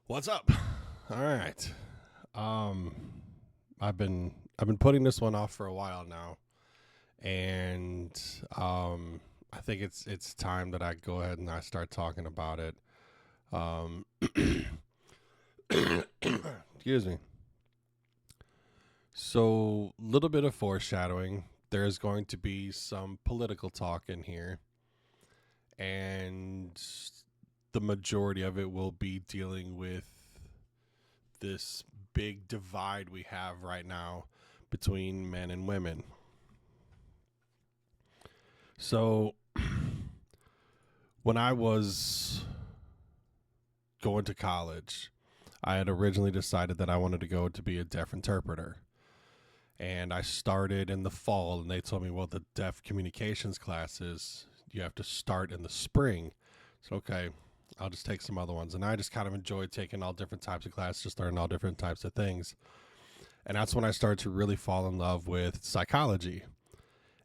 What's up? All right. Um, I've been putting this one off for a while now, and I think it's time that I go ahead and I start talking about it. Um, excuse me. So, little bit of foreshadowing. There's going to be some political talk in here, and the majority of it will be dealing with this big divide we have right now between men and women. So, when I was going to college, I had originally decided that I wanted to go to be a deaf interpreter. And I started in the fall, and they told me, well, the deaf communications classes, you have to start in the spring. So, okay, I'll just take some other ones. And I just kind of enjoyed taking all different types of classes, just learning all different types of things. And that's when I started to really fall in love with psychology.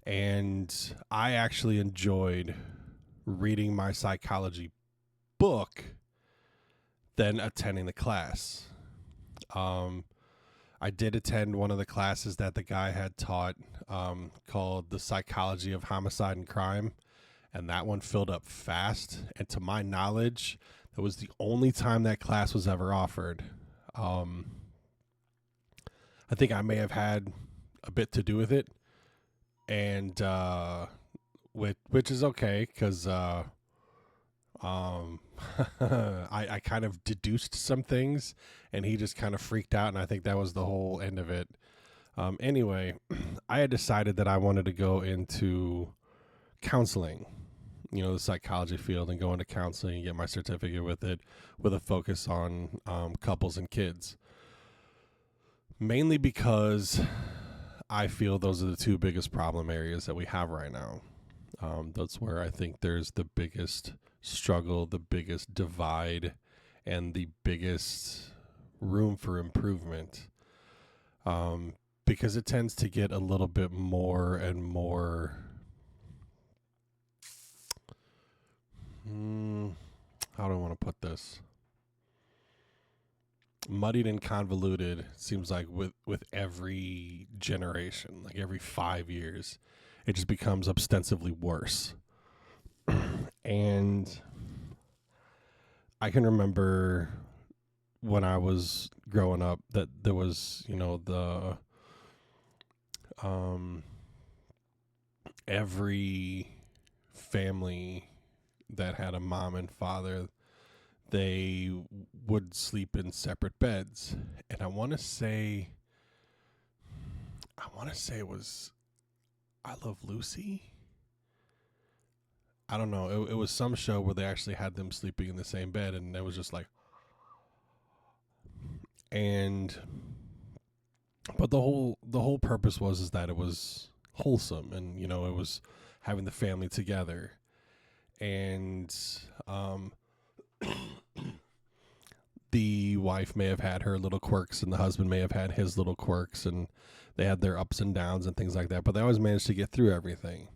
And I actually enjoyed reading my psychology book than attending the class. Um, I did attend one of the classes that the guy had taught called The Psychology of Homicide and Crime, and that one filled up fast. And to my knowledge, that was the only time that class was ever offered. Um, I think I may have had a bit to do with it, and which is okay because um, I kind of deduced some things, and he just kind of freaked out, and I think that was the whole end of it. Anyway, I had decided that I wanted to go into counseling, the psychology field, and go into counseling and get my certificate with it, with a focus on couples and kids. Mainly because I feel those are the two biggest problem areas that we have right now. That's where I think there's the biggest struggle, the biggest divide, and the biggest room for improvement. Because it tends to get a little bit more and more. How do I want to put this? Muddied and convoluted, seems like with every generation, like every 5 years, it just becomes ostensibly worse. And I can remember when I was growing up that there was, the every family that had a mom and father, they would sleep in separate beds. And I want to say it was I Love Lucy. I don't know. It was some show where they actually had them sleeping in the same bed, and it was just like, and but the whole purpose was is that it was wholesome, and it was having the family together, and the wife may have had her little quirks, and the husband may have had his little quirks, and they had their ups and downs and things like that, but they always managed to get through everything.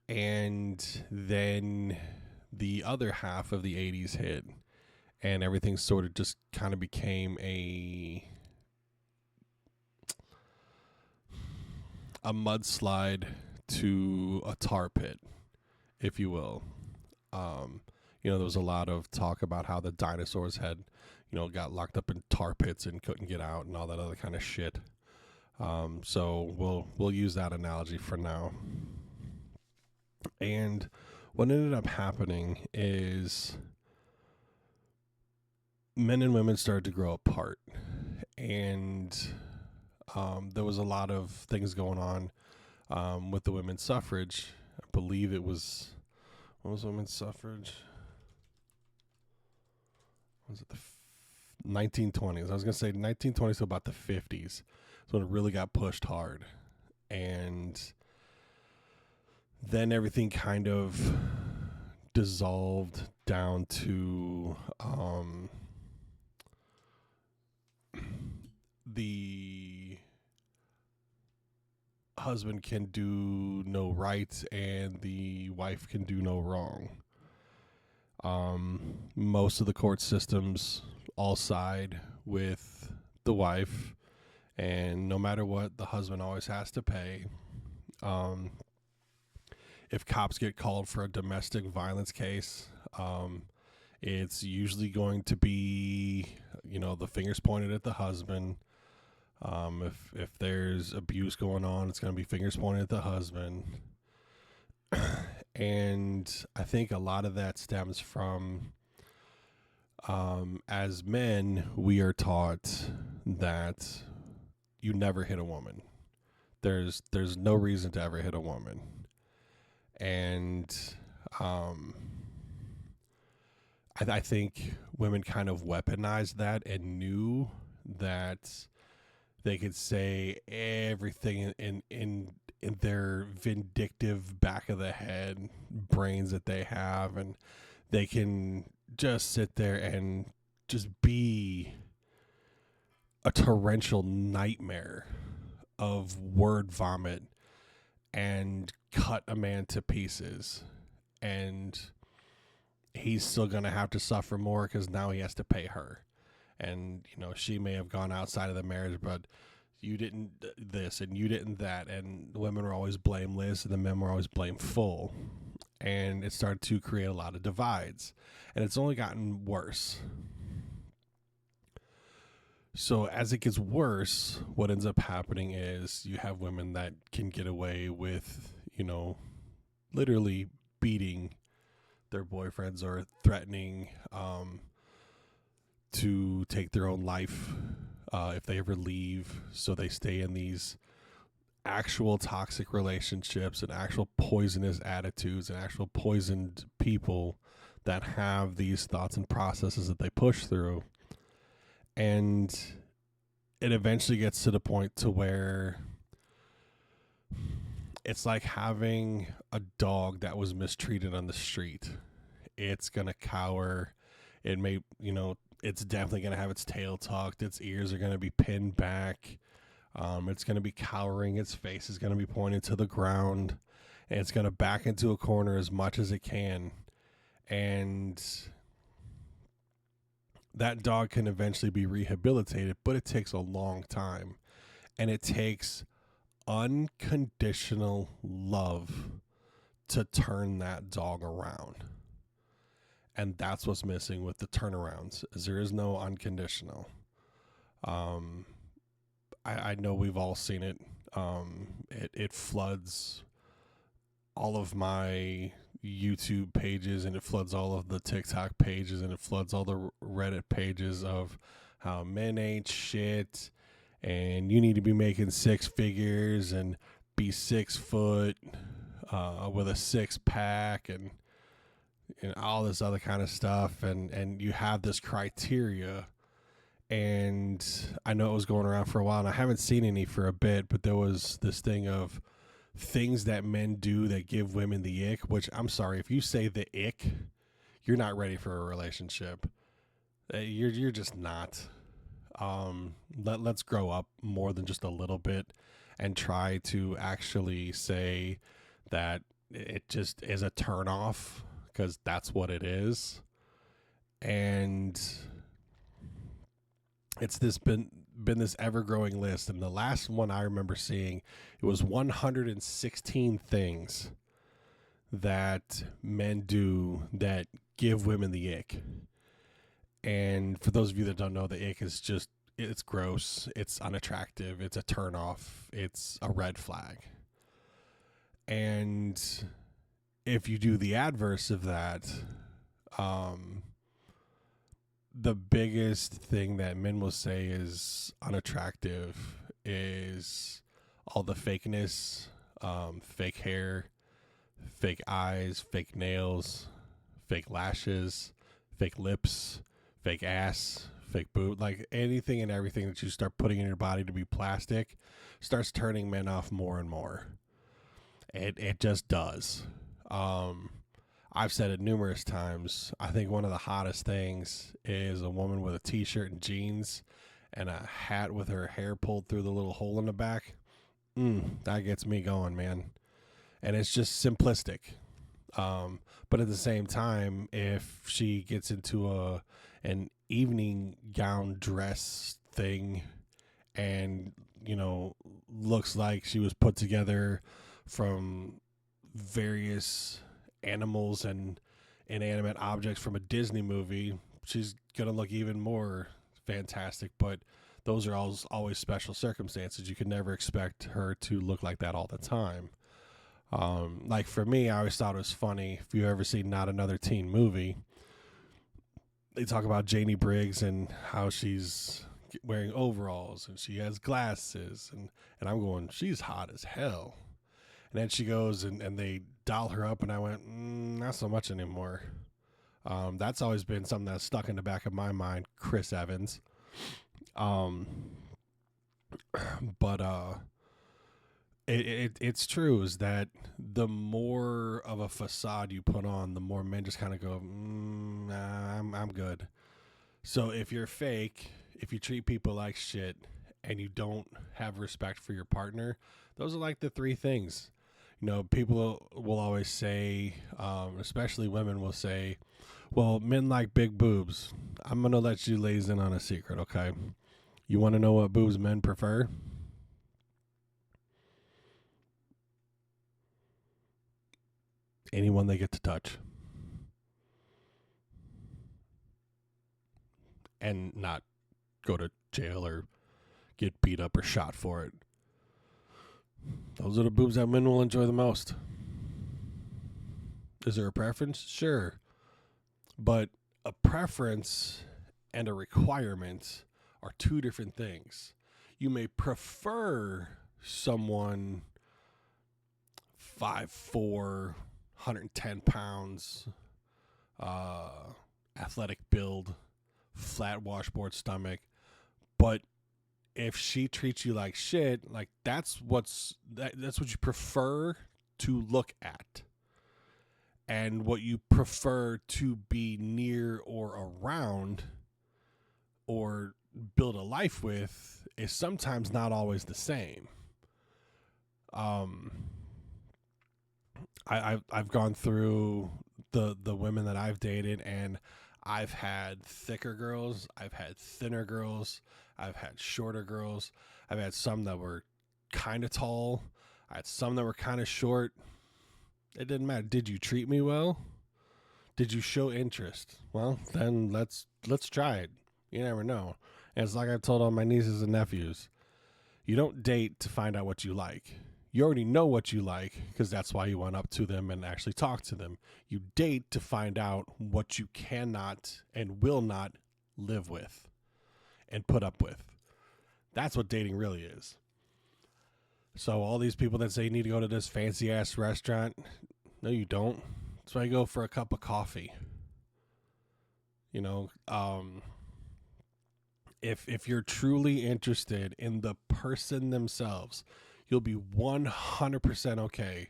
And then the other half of the 80s hit, and everything sort of just kind of became a mudslide to a tar pit, if you will. There was a lot of talk about how the dinosaurs had, got locked up in tar pits and couldn't get out and all that other kind of shit. So we'll use that analogy for now. And what ended up happening is men and women started to grow apart, and there was a lot of things going on with the women's suffrage. I believe it was, what was women's suffrage? Was it the 1920s? I was going to say 1920s to about the 50s. So when it really got pushed hard. And then everything kind of dissolved down to the husband can do no right and the wife can do no wrong. Most of the court systems all side with the wife, and no matter what, the husband always has to pay. Um, if cops get called for a domestic violence case, it's usually going to be, the fingers pointed at the husband. If there's abuse going on, it's going to be fingers pointed at the husband. And I think a lot of that stems from, as men, we are taught that you never hit a woman. There's no reason to ever hit a woman. And I think women kind of weaponized that and knew that they could say everything in their vindictive back of the head brains that they have, and they can just sit there and just be a torrential nightmare of word vomit and cut a man to pieces. And he's still going to have to suffer more because now he has to pay her. And, she may have gone outside of the marriage, but you didn't this and you didn't that. And the women were always blameless and the men were always blameful. And it started to create a lot of divides. And it's only gotten worse. So as it gets worse, what ends up happening is you have women that can get away with, literally beating their boyfriends or threatening to take their own life if they ever leave. So they stay in these actual toxic relationships and actual poisonous attitudes and actual poisoned people that have these thoughts and processes that they push through. And it eventually gets to the point to where it's like having a dog that was mistreated on the street. It's going to cower. It may, it's definitely going to have its tail tucked. Its ears are going to be pinned back. It's going to be cowering. Its face is going to be pointed to the ground. And it's going to back into a corner as much as it can. And that dog can eventually be rehabilitated, but it takes a long time. And it takes unconditional love to turn that dog around. And that's what's missing with the turnarounds, is there is no unconditional. I know we've all seen it. It floods all of my YouTube pages, and it floods all of the TikTok pages, and it floods all the Reddit pages of how men ain't shit, and you need to be making six figures and be 6 foot with a 6-pack and all this other kind of stuff, and you have this criteria. And I know it was going around for a while, and I haven't seen any for a bit, but there was this thing of things that men do that give women the ick, which, I'm sorry, if you say the ick, you're not ready for a relationship. You're just not. Let's grow up more than just a little bit and try to actually say that it just is a turnoff, because that's what it is. And it's been this ever-growing list, and the last one I remember seeing, it was 116 things that men do that give women the ick. And for those of you that don't know, the ick is just, it's gross, it's unattractive, it's a turnoff, it's a red flag. And if you do the adverse of that, the biggest thing that men will say is unattractive is all the fakeness, fake hair, fake eyes, fake nails, fake lashes, fake lips, fake ass, fake boob. Like anything and everything that you start putting in your body to be plastic starts turning men off more and more. It just does. I've said it numerous times. I think one of the hottest things is a woman with a t-shirt and jeans and a hat with her hair pulled through the little hole in the back. That gets me going, man. And it's just simplistic. But at the same time, if she gets into an evening gown dress thing, and looks like she was put together from various animals and inanimate objects from a Disney movie, she's gonna look even more fantastic. But those are always special circumstances. You can never expect her to look like that all the time. Like for me, I always thought it was funny. If you ever seen Not Another Teen Movie, they talk about Janie Briggs and how she's wearing overalls and she has glasses, and I'm going, she's hot as hell. And then she goes and they doll her up, and I went, not so much anymore. That's always been something that's stuck in the back of my mind, Chris Evans. But it's true is that the more of a facade you put on, the more men just kind of go, nah, I'm good. So if you're fake, if you treat people like shit, and you don't have respect for your partner, those are like the three things. People will always say, especially women will say, well, men like big boobs. I'm going to let you ladies in on a secret, okay? You want to know what boobs men prefer? Anyone they get to touch. And not go to jail or get beat up or shot for it. Those are the boobs that men will enjoy the most. Is there a preference? Sure. But a preference and a requirement are two different things. You may prefer someone 5'4", 110 pounds, athletic build, flat washboard stomach, but if she treats you like shit, like that's what you prefer to look at, and what you prefer to be near or around or build a life with is sometimes not always the same. I've gone through the women that I've dated, and I've had thicker girls, I've had thinner girls, I've had shorter girls, I've had some that were kind of tall, I had some that were kind of short. It didn't matter. Did you treat me well? Did you show interest? Well, then let's try it. You never know. And it's like I've told all my nieces and nephews, you don't date to find out what you like. You already know what you like, because that's why you went up to them and actually talk to them. You date to find out what you cannot and will not live with and put up with. That's what dating really is. So all these people that say you need to go to this fancy ass restaurant, no, you don't. That's why you go for a cup of coffee. If you're truly interested in the person themselves, you'll be 100% okay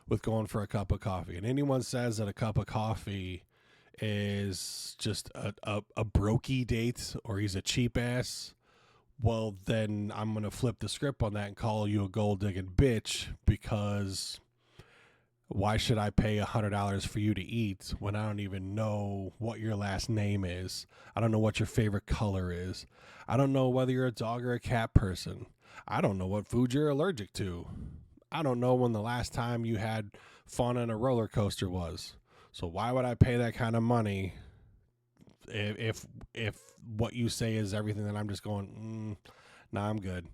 with going for a cup of coffee. And anyone says that a cup of coffee is just a brokey date, or he's a cheap ass, well, then I'm going to flip the script on that and call you a gold digging bitch, because why should I pay $100 for you to eat when I don't even know what your last name is? I don't know what your favorite color is. I don't know whether you're a dog or a cat person. I don't know what food you're allergic to. I don't know when the last time you had fun on a roller coaster was. So why would I pay that kind of money if what you say is everything that I'm just going, nah, I'm good.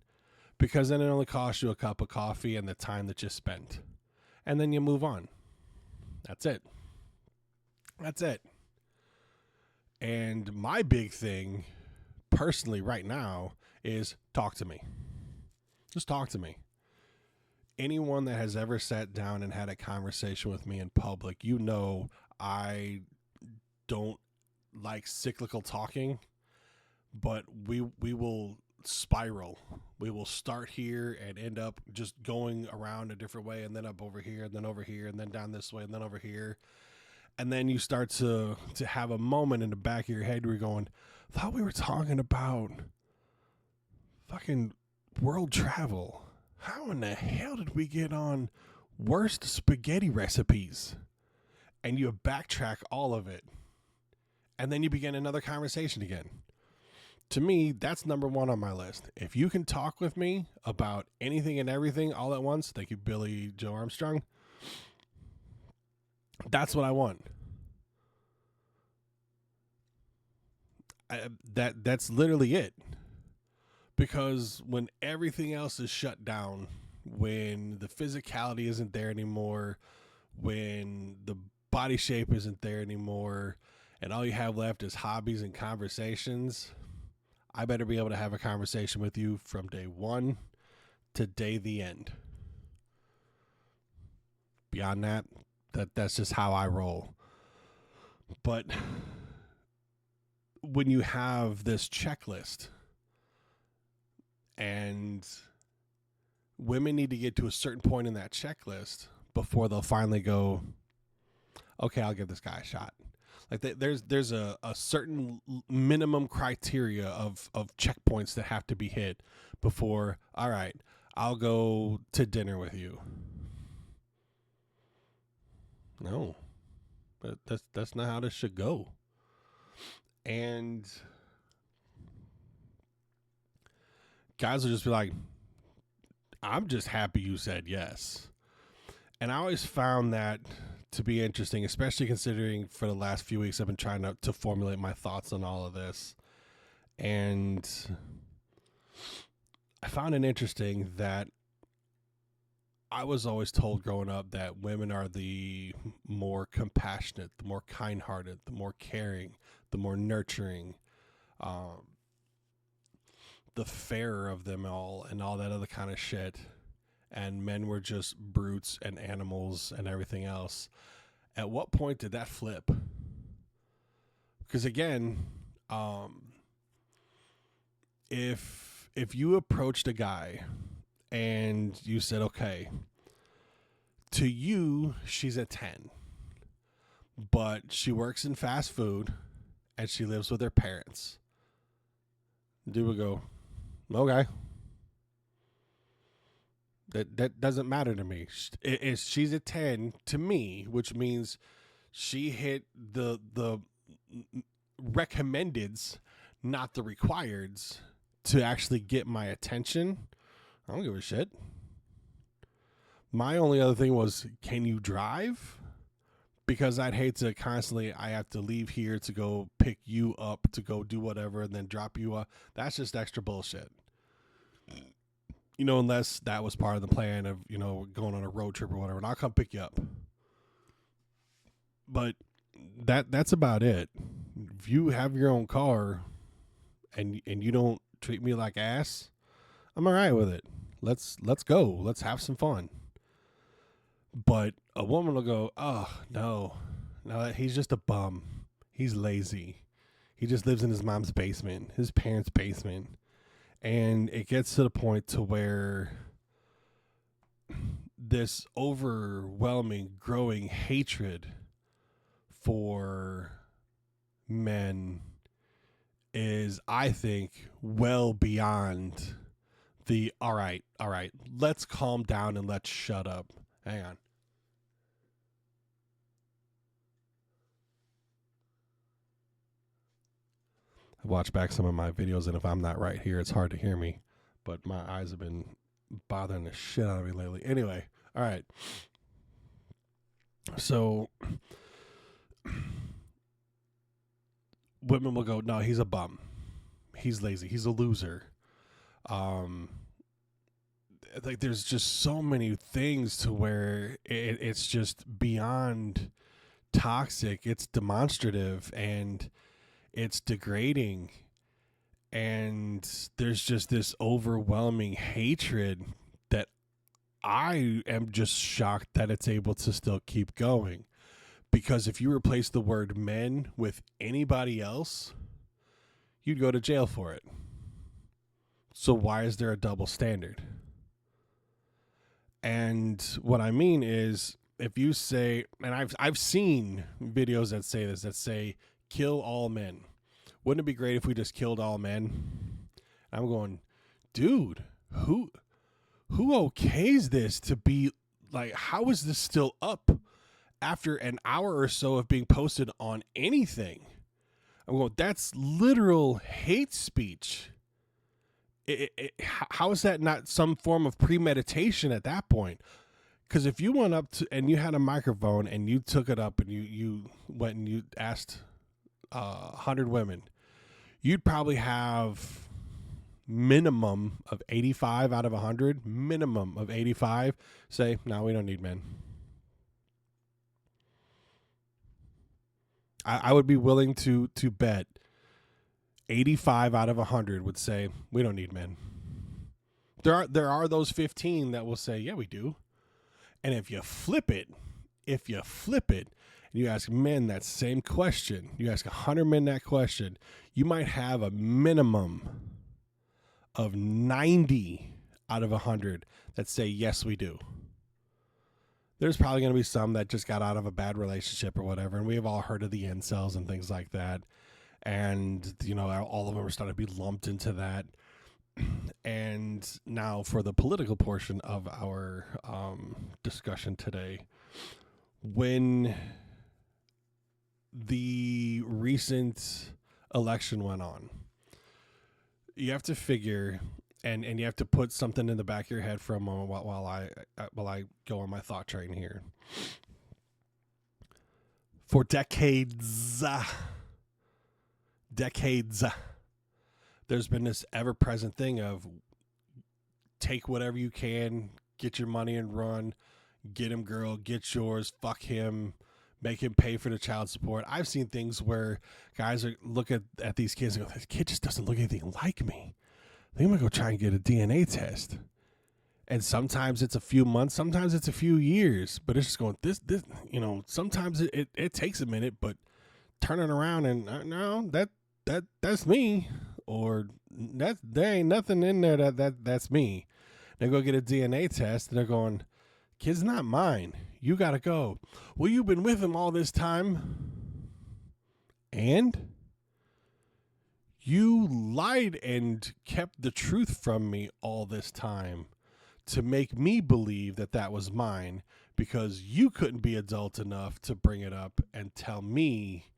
Because then it only costs you a cup of coffee and the time that you spent. And then you move on. That's it. That's it. And my big thing, personally, right now, is talk to me. Just talk to me. Anyone that has ever sat down and had a conversation with me in public, I don't like cyclical talking, but we will spiral. We will start here and end up just going around a different way, and then up over here, and then over here, and then down this way, and then over here. And then you start to have a moment in the back of your head where you're going, I thought we were talking about fucking world travel. How in the hell did we get on worst spaghetti recipes? And you backtrack all of it. and then you begin another conversation again. To me, that's number one on my list. If you can talk with me about anything and everything all at once, thank you, Billy Joe Armstrong, that's what I want. That's literally it. Because when everything else is shut down, when the physicality isn't there anymore, when the body shape isn't there anymore, and all you have left is hobbies and conversations, I better be able to have a conversation with you from day one to day the end. Beyond that, that's just how I roll. But when you have this checklist, and women need to get to a certain point in that checklist before they'll finally go, okay, I'll give this guy a shot. Like there's a certain minimum criteria of checkpoints that have to be hit before, all right, I'll go to dinner with you. No, but that's not how this should go. And guys will just be like, I'm just happy you said yes. And I always found that to be interesting, especially considering for the last few weeks I've been trying to formulate my thoughts on all of this. And I found it interesting that I was always told growing up that women are the more compassionate, the more kind-hearted, the more caring, the more nurturing, the fairer of them all, and all that other kind of shit. And men were just brutes and animals and everything else. At what point did that flip? Because again, if you approached a guy and you said, okay, to you, she's a 10, but she works in fast food and she lives with her parents. Dude would go, okay. That doesn't matter to me. She's a 10 to me, which means she hit the recommendeds, not the requireds, to actually get my attention. I don't give a shit. My only other thing was, can you drive? Because I'd hate to constantly, I have to leave here to go pick you up, to go do whatever, and then drop you off. That's just extra bullshit. You know, unless that was part of the plan of, you know, going on a road trip or whatever, and I'll come pick you up. But that's about it. If you have your own car and you don't treat me like ass, I'm all right with it. Let's go. Let's have some fun. But a woman will go, oh, no, he's just a bum. He's lazy. He just lives in his mom's basement, his parents' basement. And it gets to the point to where this overwhelming, growing hatred for men is, I think, well beyond the, all right, let's calm down and let's shut up. Hang on. I've watched back some of my videos, and if I'm not right here, it's hard to hear me. But my eyes have been bothering the shit out of me lately. Anyway, all right. So women will go, no, he's a bum. He's lazy. He's a loser. Like there's just so many things to where it's just beyond toxic. It's demonstrative and it's degrading. And there's just this overwhelming hatred that I am just shocked that it's able to still keep going. Because if you replace the word men with anybody else, you'd go to jail for it. So why is there a double standard? And what I mean is, if you say, and I've seen videos that say this, that say, kill all men. Wouldn't it be great if we just killed all men? I'm going, dude, who okays this to be like, how is this still up after an hour or so of being posted on anything? I'm going, that's literal hate speech. How is that not some form of premeditation at that point? Because if you went up to and you had a microphone and you took it up and you went and you asked 100 women, you'd probably have minimum of 85 out of 100, minimum of 85 say, no, we don't need men. I would be willing to bet 85 out of 100 would say, we don't need men. There are those 15 that will say, yeah, we do. And if you flip it, and you ask men that same question, you ask 100 men that question, you might have a minimum of 90 out of 100 that say, yes, we do. There's probably going to be some that just got out of a bad relationship or whatever, and we have all heard of the incels and things like that. And, you know, all of them are starting to be lumped into that. And now for the political portion of our discussion today, when the recent election went on, you have to figure, and you have to put something in the back of your head for a moment while I go on my thought train here. For decades, there's been this ever-present thing of take whatever you can, get your money and run, get him, girl, get yours, fuck him, make him pay for the child support. I've seen things where guys look at these kids and go, this kid just doesn't look anything like me. I think I'm going to go try and get a DNA test. And sometimes it's a few months, sometimes it's a few years, but it's just going, this, you know, sometimes it takes a minute, but turning around and no, that's me. Or there ain't nothing in there that's me. They go get a DNA test and they're going, kid's not mine. You gotta go. Well, you've been with him all this time. And you lied and kept the truth from me all this time to make me believe that was mine because you couldn't be adult enough to bring it up and tell me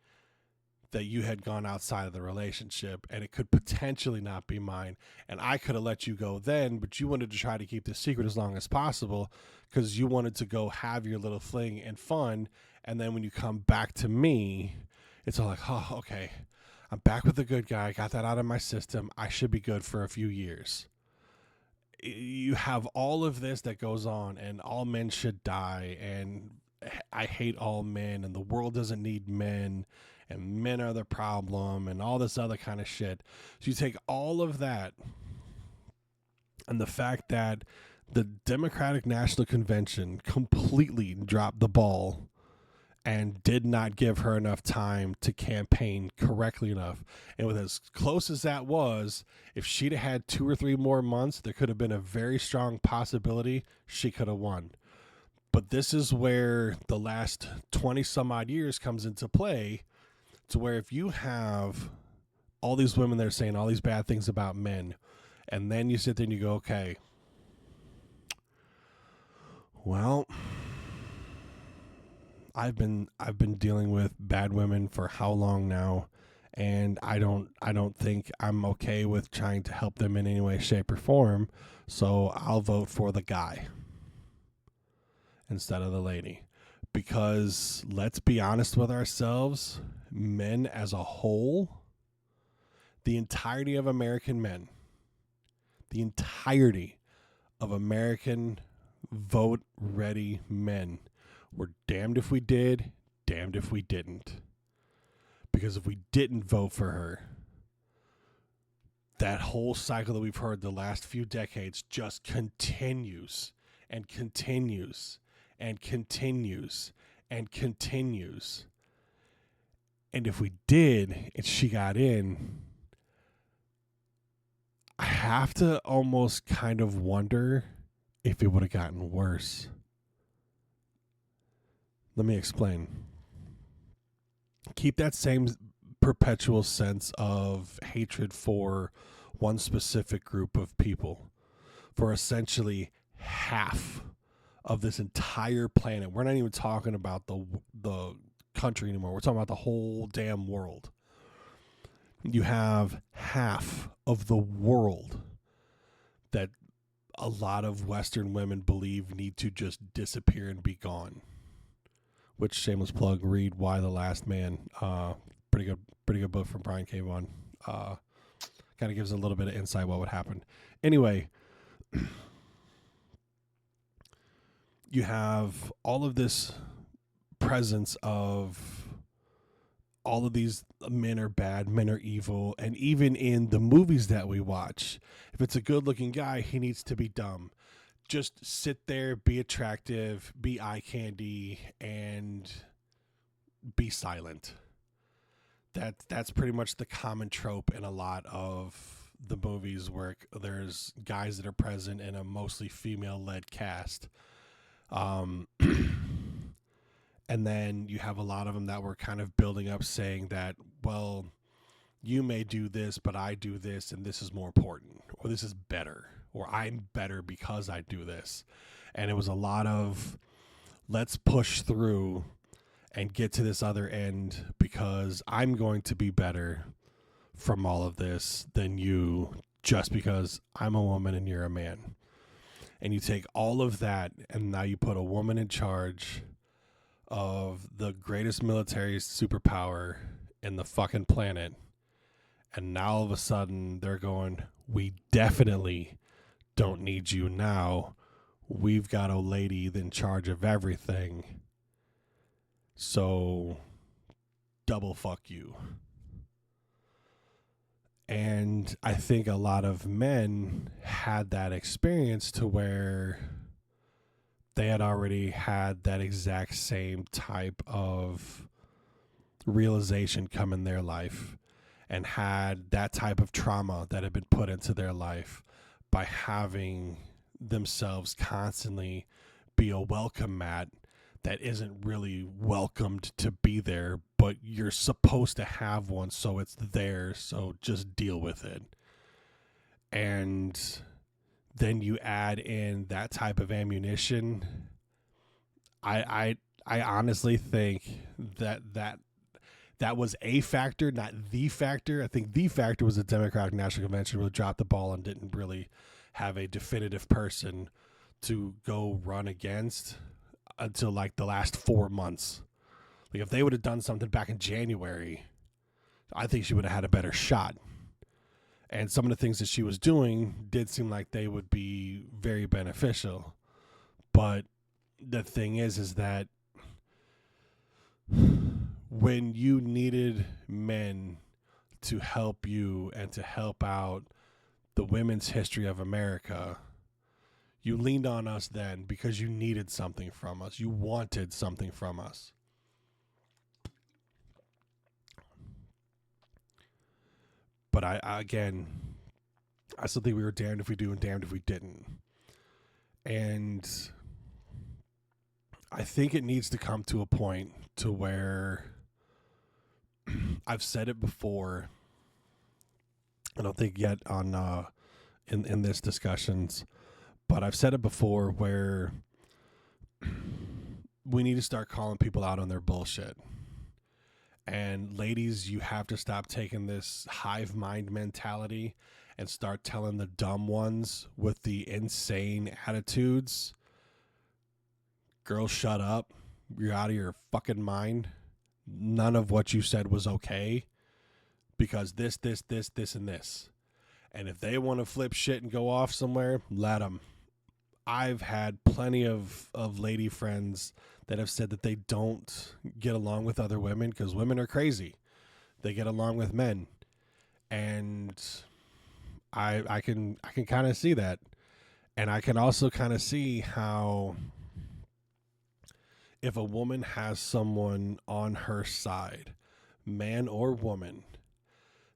that you had gone outside of the relationship and it could potentially not be mine. And I could have let you go then, but you wanted to try to keep the secret as long as possible because you wanted to go have your little fling and fun. And then when you come back to me, it's all like, oh, okay, I'm back with the good guy. I got that out of my system. I should be good for a few years. You have all of this that goes on and all men should die. And I hate all men and the world doesn't need men. And men are the problem and all this other kind of shit. So you take all of that and the fact that the Democratic National Convention completely dropped the ball and did not give her enough time to campaign correctly enough. And with as close as that was, if she'd have had 2 or 3 more months, there could have been a very strong possibility she could have won. But this is where the last 20 some odd years comes into play. To where if you have all these women that are saying all these bad things about men, and then you sit there and you go, okay, well, I've been dealing with bad women for how long now, and I don't think I'm okay with trying to help them in any way, shape, or form, so I'll vote for the guy instead of the lady. Because let's be honest with ourselves, men as a whole, the entirety of American men, the entirety of American vote-ready men were damned if we did, damned if we didn't. Because if we didn't vote for her, that whole cycle that we've heard the last few decades just continues and continues and continues and continues. And if we did and she got in, I have to almost kind of wonder if it would have gotten worse. Let me explain. Keep that same perpetual sense of hatred for one specific group of people, for essentially half of this entire planet. We're not even talking about the country anymore. We're talking about the whole damn world. You have half of the world that a lot of Western women believe need to just disappear and be gone. Which, shameless plug, read Why the Last Man. Pretty good book from Brian K. Vaughan. Kind of gives a little bit of insight what would happen. Anyway, you have all of this presence of all of these men are bad, men are evil, and even in the movies that we watch, if it's a good-looking guy, he needs to be dumb. Just sit there, be attractive, be eye candy, and be silent. That's pretty much the common trope in a lot of the movies where there's guys that are present in a mostly female-led cast. And then you have a lot of them that were kind of building up saying that, well, you may do this, but I do this, and this is more important, or this is better, or I'm better because I do this. And it was a lot of, let's push through and get to this other end because I'm going to be better from all of this than you just because I'm a woman and you're a man. And you take all of that and now you put a woman in charge of the greatest military superpower in the fucking planet. And now all of a sudden they're going, we definitely don't need you now. We've got a lady in charge of everything. So double fuck you. And I think a lot of men had that experience to where they had already had that exact same type of realization come in their life and had that type of trauma that had been put into their life by having themselves constantly be a welcome mat that isn't really welcomed to be there, but you're supposed to have one, so it's there, so just deal with it. And then you add in that type of ammunition. I honestly think that was a factor, not the factor. I think the factor was the Democratic National Convention really dropped the ball and didn't really have a definitive person to go run against until like the last 4 months. Like if they would have done something back in January, I think she would have had a better shot. And some of the things that she was doing did seem like they would be very beneficial. But the thing is that when you needed men to help you and to help out the women's history of America, you leaned on us then because you needed something from us. You wanted something from us. But I still think we were damned if we do and damned if we didn't. And I think it needs to come to a point to where I've said it before. I don't think yet on in this discussions, but I've said it before where we need to start calling people out on their bullshit. And ladies, you have to stop taking this hive mind mentality and start telling the dumb ones with the insane attitudes, girls, shut up. You're out of your fucking mind. None of what you said was okay because this, and this. And if they want to flip shit and go off somewhere, let them. I've had plenty of lady friends that have said that they don't get along with other women because women are crazy. They get along with men. And I can kind of see that. And I can also kind of see how if a woman has someone on her side, man or woman,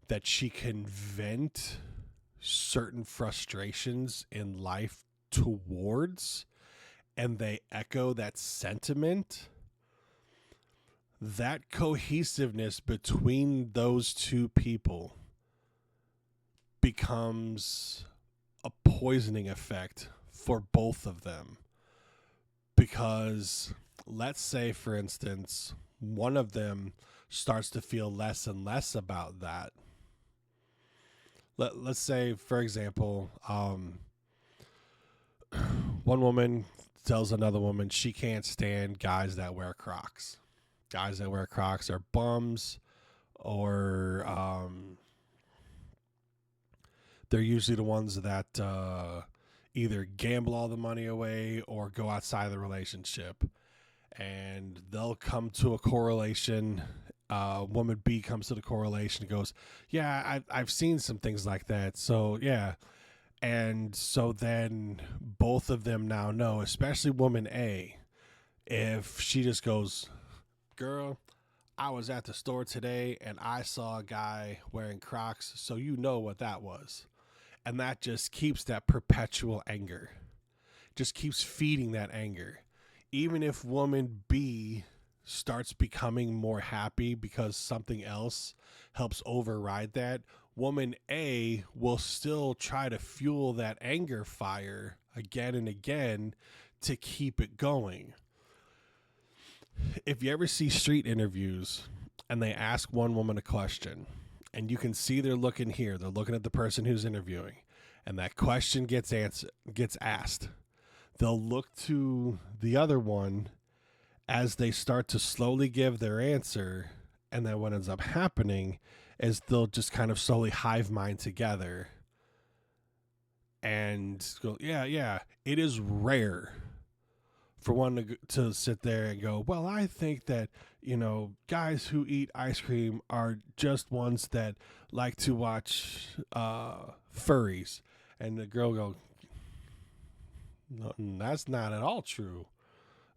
that she can vent certain frustrations in life towards, and they echo that sentiment, that cohesiveness between those two people becomes a poisoning effect for both of them. Because let's say, for instance, one of them starts to feel less and less about that. let's say, for example, one woman tells another woman she can't stand guys that wear Crocs. Guys that wear Crocs are bums, or they're usually the ones that either gamble all the money away or go outside of the relationship. And they'll come to a correlation. Woman B comes to the correlation and goes, yeah, I've seen some things like that. So, yeah. And so then both of them now know, especially woman A, if she just goes, girl, I was at the store today and I saw a guy wearing Crocs, so you know what that was. And that just keeps that perpetual anger, just keeps feeding that anger. Even if woman B starts becoming more happy because something else helps override that, woman A will still try to fuel that anger fire again and again to keep it going. If you ever see street interviews and they ask one woman a question, and you can see they're looking here, they're looking at the person who's interviewing, and that question gets asked, they'll look to the other one as they start to slowly give their answer, and then what ends up happening is they'll just kind of slowly hive mind together and go, yeah. It is rare for one to sit there and go, well, I think that, guys who eat ice cream are just ones that like to watch furries. And the girl go, no, that's not at all true.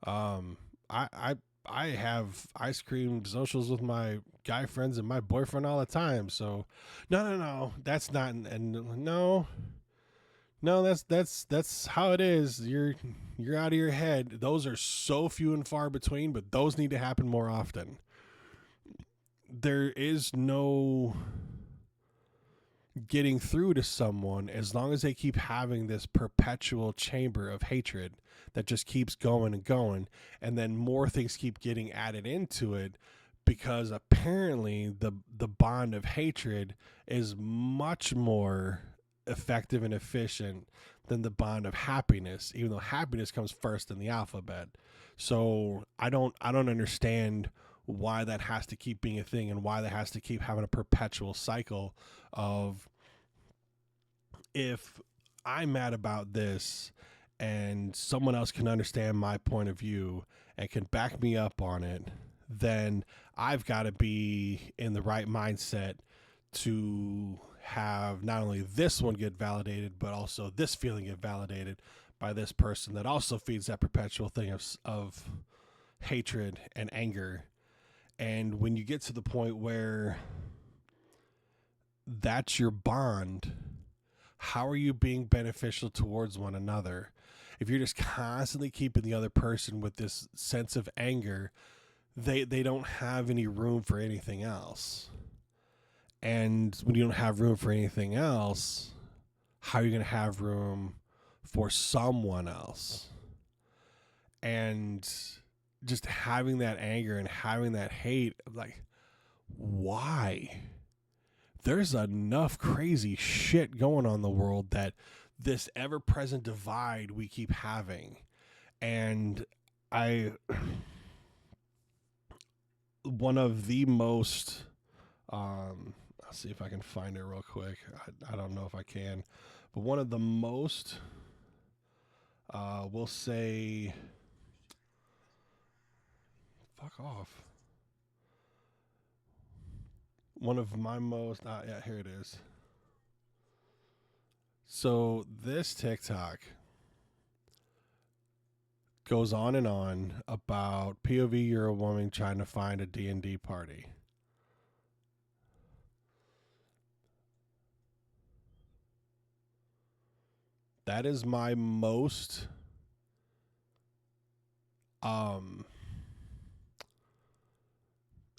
I have ice cream socials with my guy friends and my boyfriend all the time. So no, that's not, and no, that's how it is. You're out of your head. Those are so few and far between, but those need to happen more often. There is no getting through to someone as long as they keep having this perpetual chamber of hatred that just keeps going and going, and then more things keep getting added into it, because apparently the bond of hatred is much more effective and efficient than the bond of happiness, even though happiness comes first in the alphabet. So I don't understand why that has to keep being a thing, and why that has to keep having a perpetual cycle of, if I'm mad about this and someone else can understand my point of view and can back me up on it, then I've got to be in the right mindset to have not only this one get validated, but also this feeling get validated by this person that also feeds that perpetual thing of hatred and anger. And when you get to the point where that's your bond, how are you being beneficial towards one another? If you're just constantly keeping the other person with this sense of anger, they don't have any room for anything else. And when you don't have room for anything else, how are you going to have room for someone else? And just having that anger and having that hate, like, why? There's enough crazy shit going on in the world that this ever-present divide we keep having. And one of the most, I'll see if I can find it real quick. I don't know if I can, but one of the most, we'll say, fuck off. One of my most, yeah, here it is. So this TikTok goes on and on about POV you're a woman trying to find a D&D party. That is my most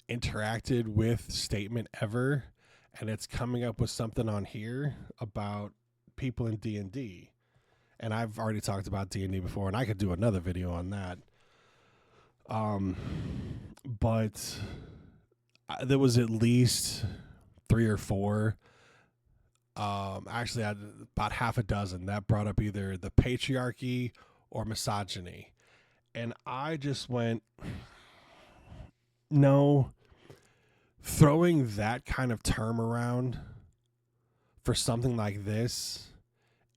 interacted with statement ever, and it's coming up with something on here about people in D&D. And I've already talked about D&D before, and I could do another video on that. But there was at least 3 or 4 Actually, I had about half a dozen that brought up either the patriarchy or misogyny. And I just went, no, throwing that kind of term around for something like this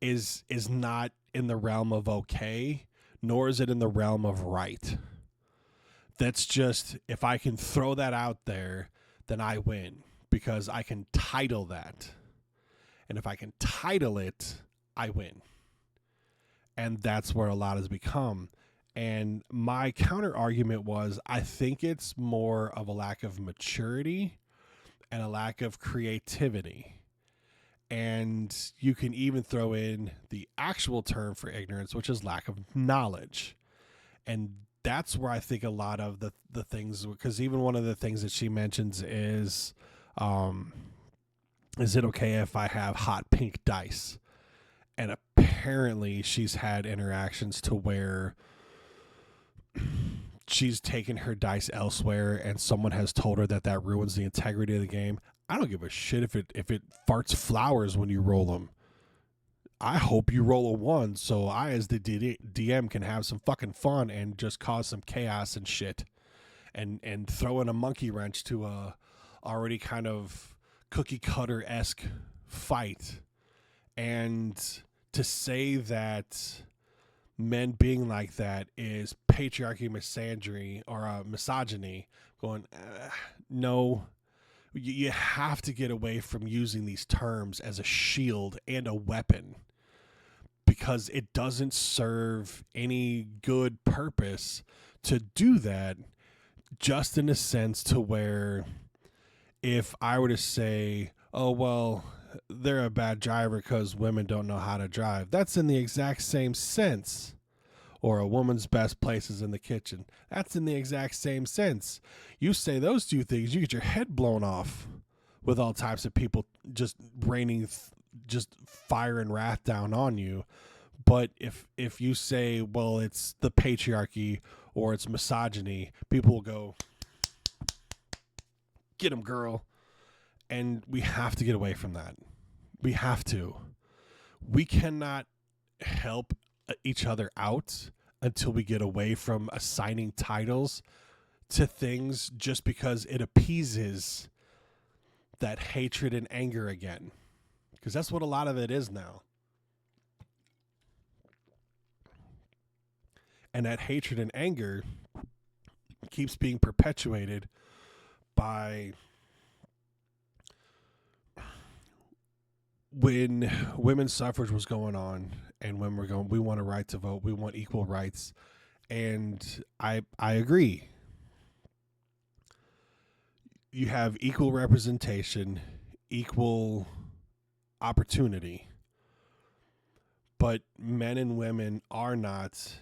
is not in the realm of okay, nor is it in the realm of right. That's just, if I can throw that out there, then I win because I can title that. And if I can title it, I win. And that's where a lot has become. And my counter argument was, I think it's more of a lack of maturity and a lack of creativity. And you can even throw in the actual term for ignorance, which is lack of knowledge. And that's where I think a lot of the things, because even one of the things that she mentions is it okay if I have hot pink dice? And apparently she's had interactions to where she's taken her dice elsewhere and someone has told her that that ruins the integrity of the game. I don't give a shit if it farts flowers when you roll them. I hope you roll a 1 so I, as the DM, can have some fucking fun and just cause some chaos and shit. And throw in a monkey wrench to a already kind of cookie cutter-esque fight. And to say that men being like that is patriarchy, misandry, or misogyny, going, no. You have to get away from using these terms as a shield and a weapon because it doesn't serve any good purpose to do that, just in a sense to where if I were to say, oh, well, they're a bad driver because women don't know how to drive, that's in the exact same sense. Or a woman's best place is in the kitchen. That's in the exact same sense. You say those two things, you get your head blown off with all types of people just raining just fire and wrath down on you. But if you say, well, it's the patriarchy or it's misogyny, people will go, get him, girl. And we have to get away from that. We have to. We cannot help each other out until we get away from assigning titles to things just because it appeases that hatred and anger again. Because that's what a lot of it is now. And that hatred and anger keeps being perpetuated by when women's suffrage was going on and when we're going, we want a right to vote, we want equal rights. And I agree. You have equal representation, equal opportunity, but men and women are not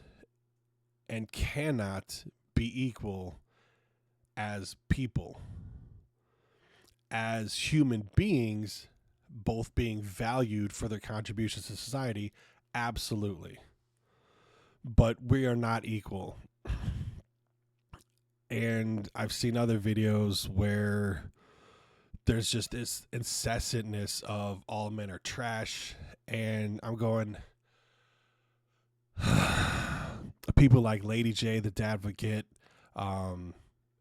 and cannot be equal as people, as human beings, both being valued for their contributions to society. Absolutely. But we are not equal. And I've seen other videos where there's just this incessantness of all men are trash. And I'm going, people like Lady J, the Dadvocate,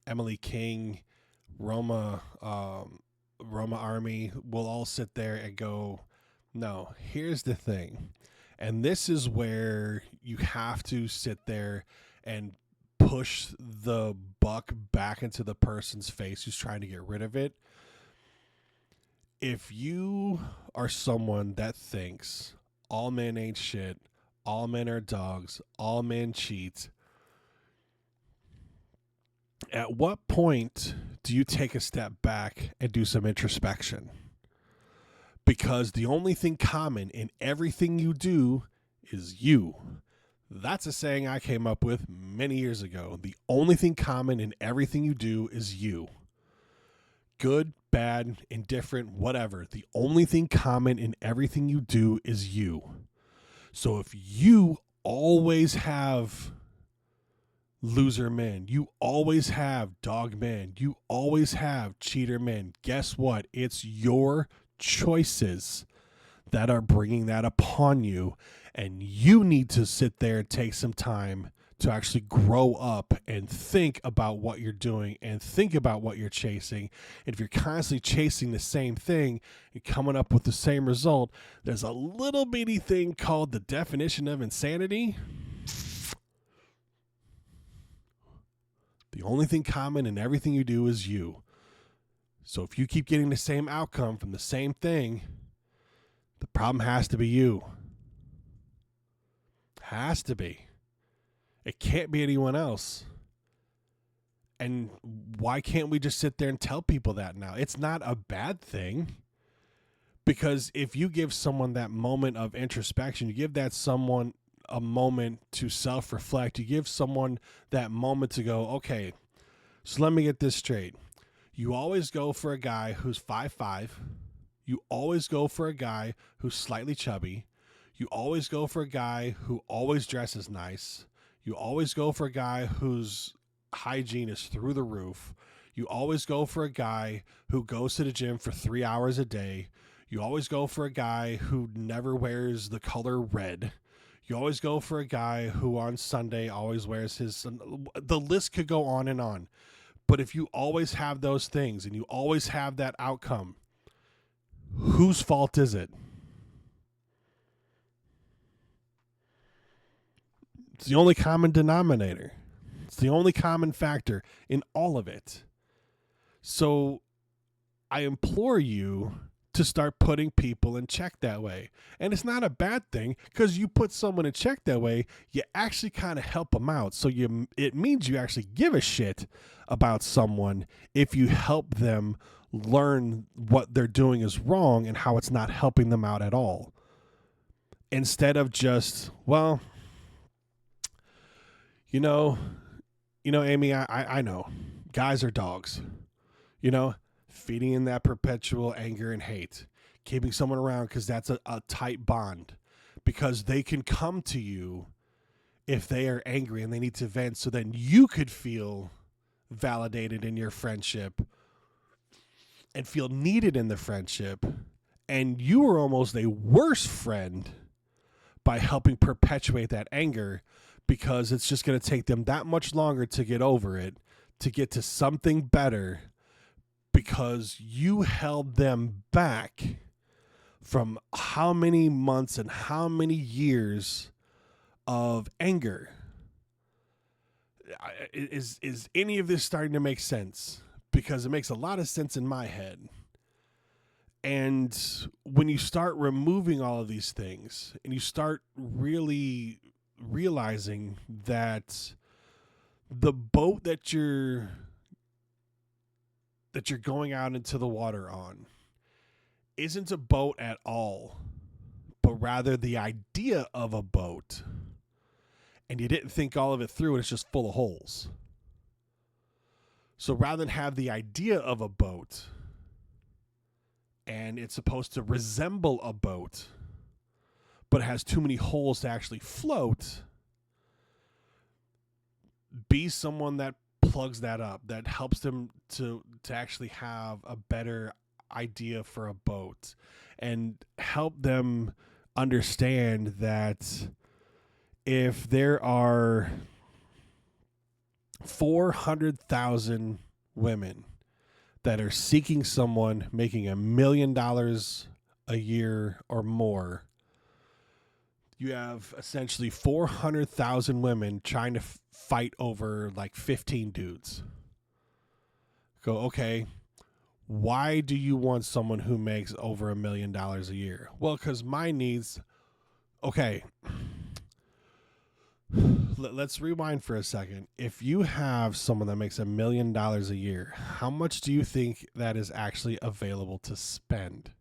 Emily King, Roma Army will all sit there and go, no, here's the thing. And this is where you have to sit there and push the buck back into the person's face who's trying to get rid of it. If you are someone that thinks all men ain't shit, all men are dogs, all men cheat, at what point do you take a step back and do some introspection? Because the only thing common in everything you do is you. That's a saying I came up with many years ago. The only thing common in everything you do is you. Good, bad, indifferent, whatever. The only thing common in everything you do is you. So if you always have loser men, you always have dog men, you always have cheater men, guess what? It's your choices that are bringing that upon you. And you need to sit there and take some time to actually grow up and think about what you're doing and think about what you're chasing. And if you're constantly chasing the same thing and coming up with the same result, there's a little bitty thing called the definition of insanity. The only thing common in everything you do is you. So if you keep getting the same outcome from the same thing, the problem has to be you. Has to be. It can't be anyone else. And why can't we just sit there and tell people that now? It's not a bad thing. Because if you give someone that moment of introspection, you give that someone a moment to self-reflect, you give someone that moment to go, okay, so let me get this straight. You always go for a guy who's 5'5". You always go for a guy who's slightly chubby. You always go for a guy who always dresses nice. You always go for a guy whose hygiene is through the roof. You always go for a guy who goes to the gym for 3 hours a day. You always go for a guy who never wears the color red. You always go for a guy who on Sunday always wears his... The list could go on and on. But if you always have those things and you always have that outcome, whose fault is it? It's the only common denominator. It's the only common factor in all of it. So I implore you to start putting people in check that way. And it's not a bad thing, because you put someone in check that way, you actually kind of help them out. So it means you actually give a shit about someone if you help them learn what they're doing is wrong and how it's not helping them out at all. Instead of just, well, you know, Amy, I know guys are dogs, feeding in that perpetual anger and hate, keeping someone around because that's a tight bond, because they can come to you if they are angry and they need to vent, so then you could feel validated in your friendship and feel needed in the friendship. And you are almost a worse friend by helping perpetuate that anger, because it's just going to take them that much longer to get over it, to get to something better, because you held them back from how many months and how many years of anger. Is any of this starting to make sense? Because it makes a lot of sense in my head. And when you start removing all of these things and you start really realizing that the boat that you're going out into the water on isn't a boat at all, but rather the idea of a boat, and you didn't think all of it through and it's just full of holes. So rather than have the idea of a boat and it's supposed to resemble a boat, but it has too many holes to actually float, be someone that plugs that up, that helps them to actually have a better idea for a boat, and help them understand that if there are 400,000 women that are seeking someone making $1 million a year or more, you have essentially 400,000 women trying to fight over like 15 dudes. Go, okay, why do you want someone who makes over $1 million a year? Well, because my needs, okay, let's rewind for a second. If you have someone that makes $1 million a year, how much do you think that is actually available to spend?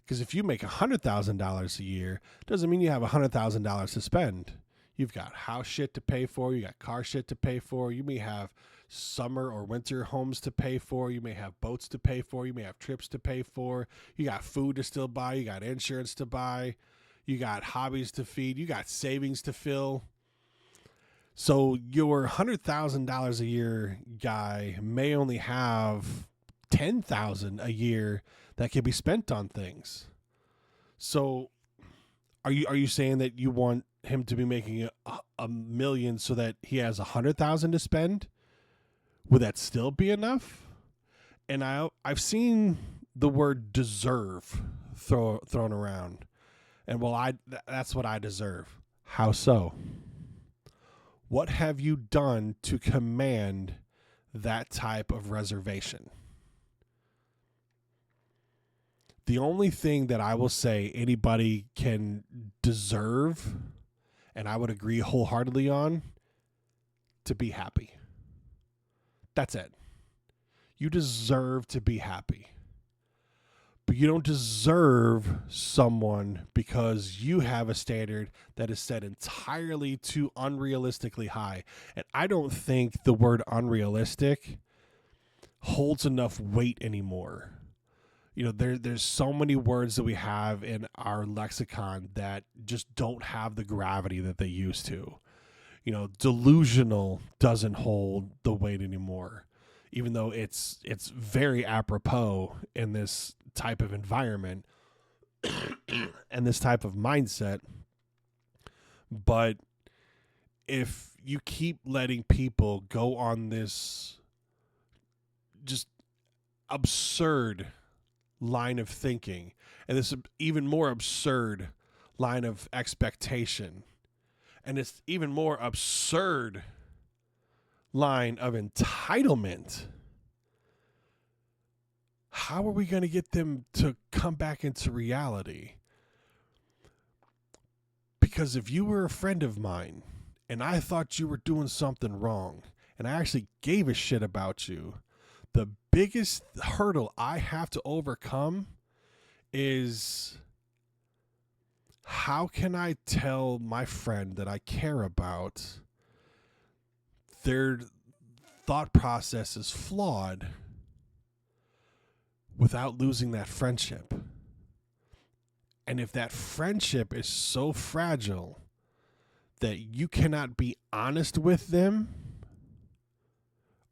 Because if you make $100,000 a year, doesn't mean you have $100,000 to spend. You've got house shit to pay for. You got car shit to pay for. You may have summer or winter homes to pay for. You may have boats to pay for. You may have trips to pay for. You got food to still buy. You got insurance to buy. You got hobbies to feed. You got savings to fill. So your $100,000 a year guy may only have $10,000 a year that can be spent on things. So are you saying that you want him to be making a million so that he has 100,000 to spend? Would that still be enough? And I've seen the word deserve thrown around. And well, that's what I deserve. How so? What have you done to command that type of reservation? The only thing that I will say anybody can deserve, and I would agree wholeheartedly on, to be happy. That's it. You deserve to be happy. But you don't deserve someone because you have a standard that is set entirely too unrealistically high. And I don't think the word unrealistic holds enough weight anymore. There's so many words that we have in our lexicon that just don't have the gravity that they used to. Delusional doesn't hold the weight anymore, even though it's very apropos in this type of environment and this type of mindset. But if you keep letting people go on this just absurd line of thinking and this even more absurd line of expectation and it's even more absurd line of entitlement, how are we going to get them to come back into reality? Because if you were a friend of mine and I thought you were doing something wrong and I actually gave a shit about you, the biggest hurdle I have to overcome is, how can I tell my friend that I care about their thought process is flawed without losing that friendship? And if that friendship is so fragile that you cannot be honest with them,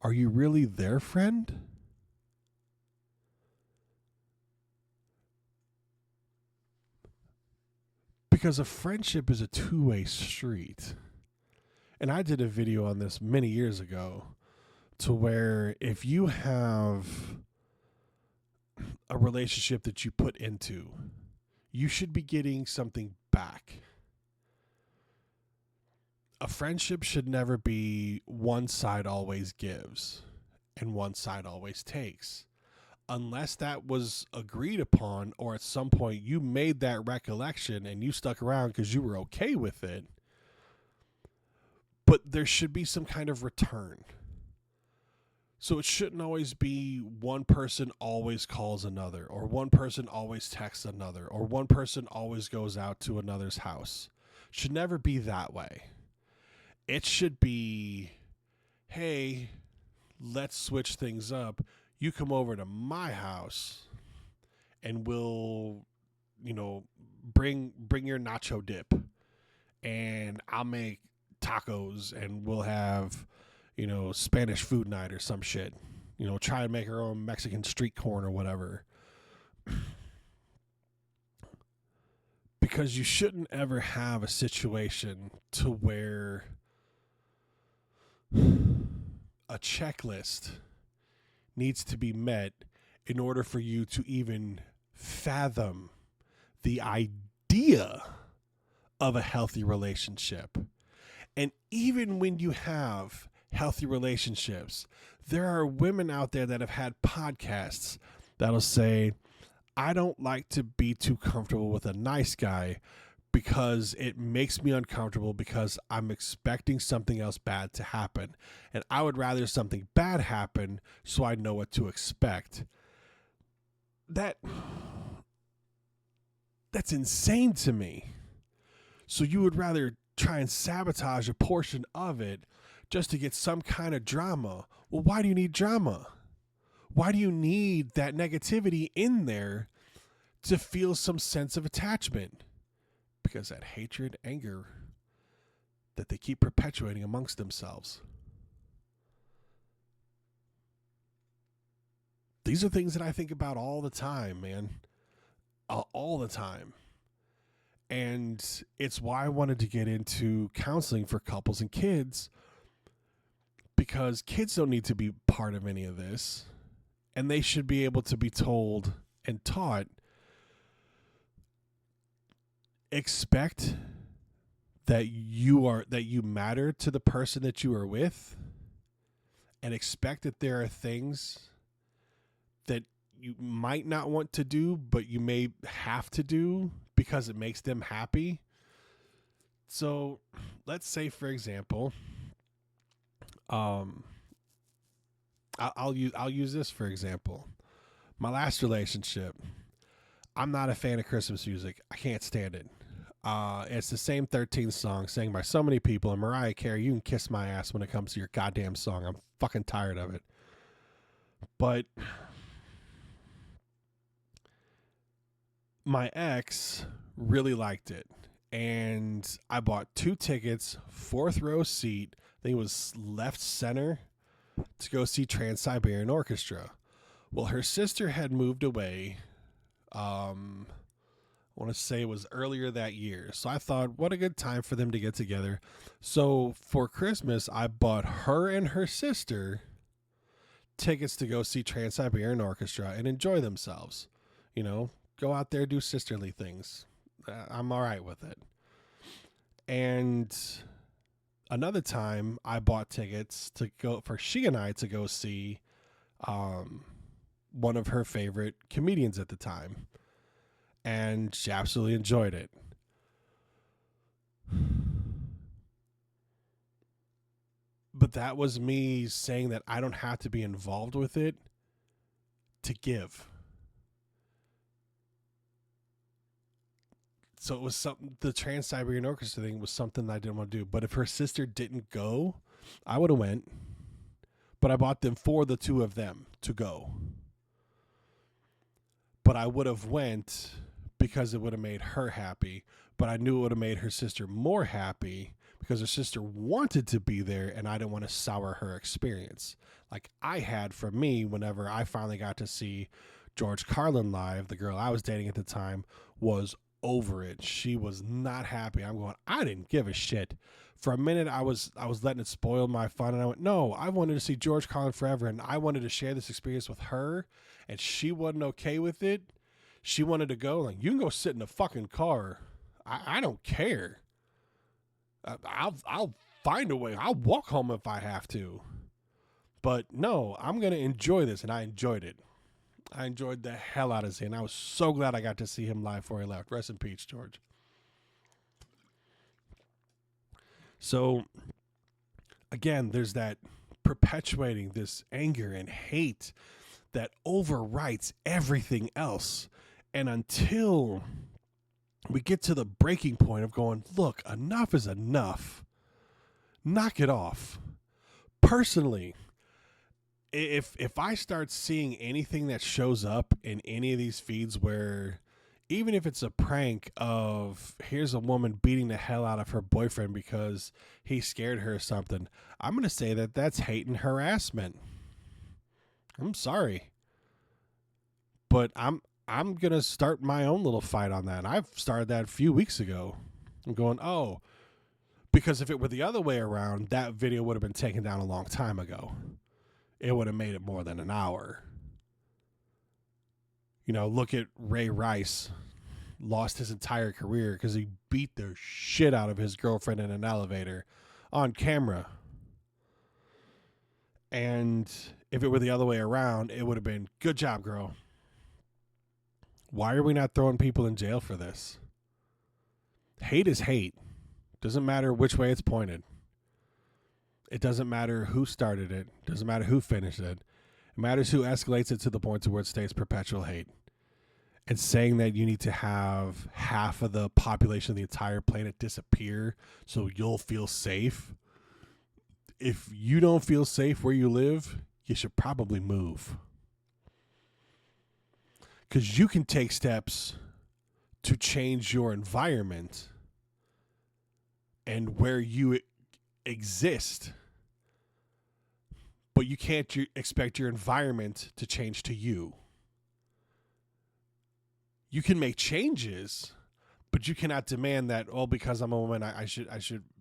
are you really their friend? Because a friendship is a two-way street. And I did a video on this many years ago, to where if you have a relationship that you put into, you should be getting something back. A friendship should never be one side always gives and one side always takes. Unless that was agreed upon, or at some point you made that recollection and you stuck around because you were okay with it. But there should be some kind of return. So it shouldn't always be one person always calls another, or one person always texts another, or one person always goes out to another's house. It should never be that way. It should be, hey, let's switch things up. You come over to my house and we'll, bring your nacho dip, and I'll make tacos and we'll have, Spanish food night or some shit. Try and make our own Mexican street corn or whatever. Because you shouldn't ever have a situation to where a checklist needs to be met in order for you to even fathom the idea of a healthy relationship. And even when you have healthy relationships, there are women out there that have had podcasts that'll say, I don't like to be too comfortable with a nice guy because it makes me uncomfortable because I'm expecting something else bad to happen. And I would rather something bad happen so I know what to expect. That's insane to me. So you would rather try and sabotage a portion of it just to get some kind of drama. Well, why do you need drama? Why do you need that negativity in there to feel some sense of attachment? Because that hatred, anger that they keep perpetuating amongst themselves. These are things that I think about all the time, man. All the time. And it's why I wanted to get into counseling for couples and kids, because kids don't need to be part of any of this. And they should be able to be told and taught, expect that you matter to the person that you are with, and expect that there are things that you might not want to do, but you may have to do because it makes them happy. So let's say, for example, I'll use this for example. My last relationship, I'm not a fan of Christmas music. I can't stand it. It's the same 13 song sang by so many people, and Mariah Carey, you can kiss my ass when it comes to your goddamn song. I'm fucking tired of it. But my ex really liked it, and I bought 2 tickets, 4th row seat. I think it was left center, to go see Trans-Siberian Orchestra. Well, her sister had moved away. I want to say it was earlier that year. So I thought, what a good time for them to get together. So for Christmas, I bought her and her sister tickets to go see Trans-Siberian Orchestra and enjoy themselves. You know, go out there, do sisterly things. I'm all right with it. And another time, I bought tickets to go for she and I to go see one of her favorite comedians at the time. And she absolutely enjoyed it. But that was me saying that I don't have to be involved with it to give. So it was something, the Trans-Siberian Orchestra thing was something that I didn't want to do. But if her sister didn't go, I would have went. But I bought them for the 2 of them to go. But I would have went because it would have made her happy. But I knew it would have made her sister more happy because her sister wanted to be there, and I didn't want to sour her experience. Like I had for me whenever I finally got to see George Carlin live, the girl I was dating at the time was over it. She was not happy. I'm going, I didn't give a shit. For a minute, I was letting it spoil my fun, and I went, no, I wanted to see George Carlin forever, and I wanted to share this experience with her, and she wasn't okay with it. She wanted to go, like, you can go sit in a fucking car. I don't care. I'll find a way. I'll walk home if I have to. But no, I'm going to enjoy this, and I enjoyed it. I enjoyed the hell out of it, and I was so glad I got to see him live before he left. Rest in peace, George. So, again, there's that perpetuating this anger and hate that overwrites everything else. And until we get to the breaking point of going, look, enough is enough. Knock it off. Personally, if I start seeing anything that shows up in any of these feeds where, even if it's a prank of here's a woman beating the hell out of her boyfriend because he scared her or something, I'm going to say that that's hate and harassment. I'm sorry. But I'm going to start my own little fight on that. I've started that a few weeks ago. I'm going, oh, because if it were the other way around, that video would have been taken down a long time ago. It would have made it more than an hour. You know, look at Ray Rice. Lost his entire career because he beat the shit out of his girlfriend in an elevator on camera. And if it were the other way around, it would have been, good job, girl. Why are we not throwing people in jail for this? Hate is hate. Doesn't matter which way it's pointed. It doesn't matter who started it. Doesn't matter who finished it. It matters who escalates it to the point to where it stays perpetual hate. And saying that you need to have half of the population of the entire planet disappear so you'll feel safe. If you don't feel safe where you live, you should probably move. Because you can take steps to change your environment and where you exist. but you can't expect your environment to change to you. You can make changes, but you cannot demand that, oh, because I'm a woman, I should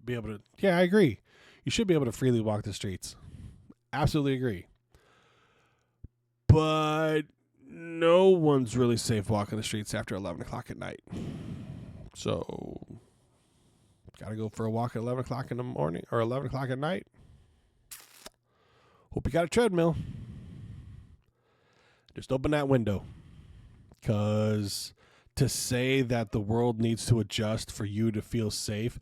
be able to. Yeah, I agree. You should be able to freely walk the streets. Absolutely agree. But no one's really safe walking the streets after 11 o'clock at night. So, gotta go for a walk at 11 o'clock in the morning or 11 o'clock at night. Hope you got a treadmill. Just open that window. Because to say that the world needs to adjust for you to feel safe,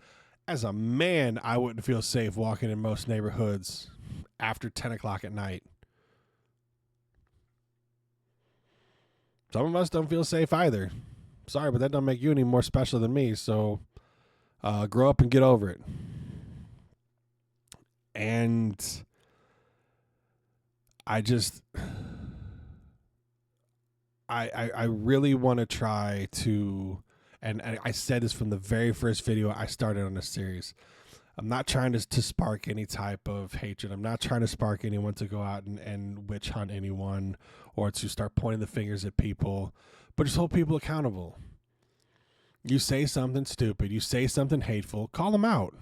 as a man, I wouldn't feel safe walking in most neighborhoods after 10 o'clock at night. Some of us don't feel safe either. Sorry, but that don't make you any more special than me. So grow up and get over it. And I really want to try to, and I said this from the very first video I started on this series. I'm not trying to spark any type of hatred. I'm not trying to spark anyone to go out and witch hunt anyone or to start pointing the fingers at people, but just hold people accountable. You say something stupid, you say something hateful, call them out.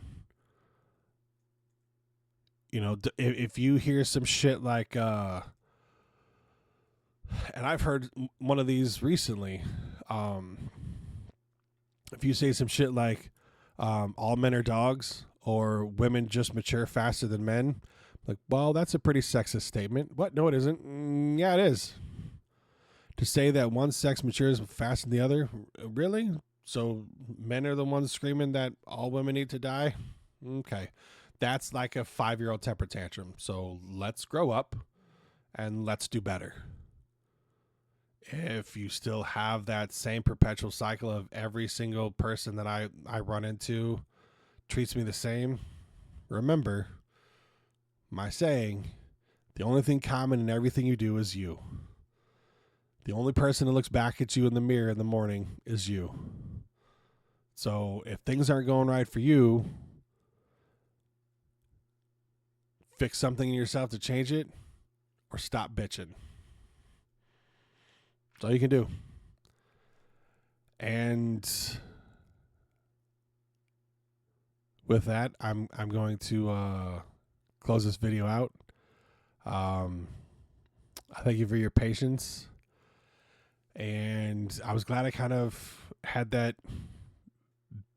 You know, if you hear some shit like, and I've heard one of these recently, if you say some shit like, all men are dogs, or women just mature faster than men, like, well, that's a pretty sexist statement. What? No, it isn't. Yeah, it is. To say that one sex matures faster than the other, really? So men are the ones screaming that all women need to die? Okay. That's like a 5-year-old temper tantrum. So let's grow up and let's do better. If you still have that same perpetual cycle of every single person that I run into treats me the same, remember my saying, the only thing common in everything you do is you. The only person that looks back at you in the mirror in the morning is you. So if things aren't going right for you, fix something in yourself to change it, or stop bitching. That's all you can do. And with that, I'm going to close this video out. I thank you for your patience. And I was glad I kind of had that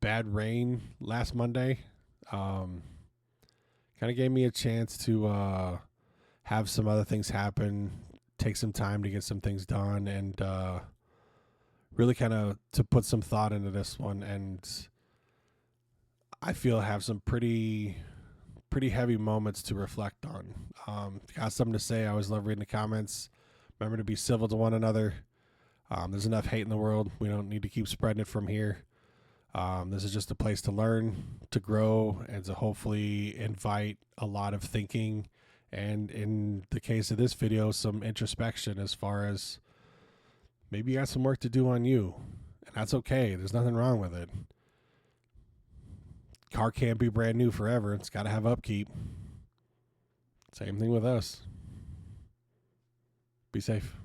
bad rain last Monday. Kind of gave me a chance to have some other things happen, take some time to get some things done, and really kind of to put some thought into this one. And I feel I have some pretty heavy moments to reflect on. If you got something to say, I always love reading the comments. Remember to be civil to one another. There's enough hate in the world. We don't need to keep spreading it from here. This is just a place to learn, to grow, and to hopefully invite a lot of thinking. And in the case of this video, some introspection as far as maybe you got some work to do on you. And that's okay. There's nothing wrong with it. Car can't be brand new forever. It's got to have upkeep. Same thing with us. Be safe.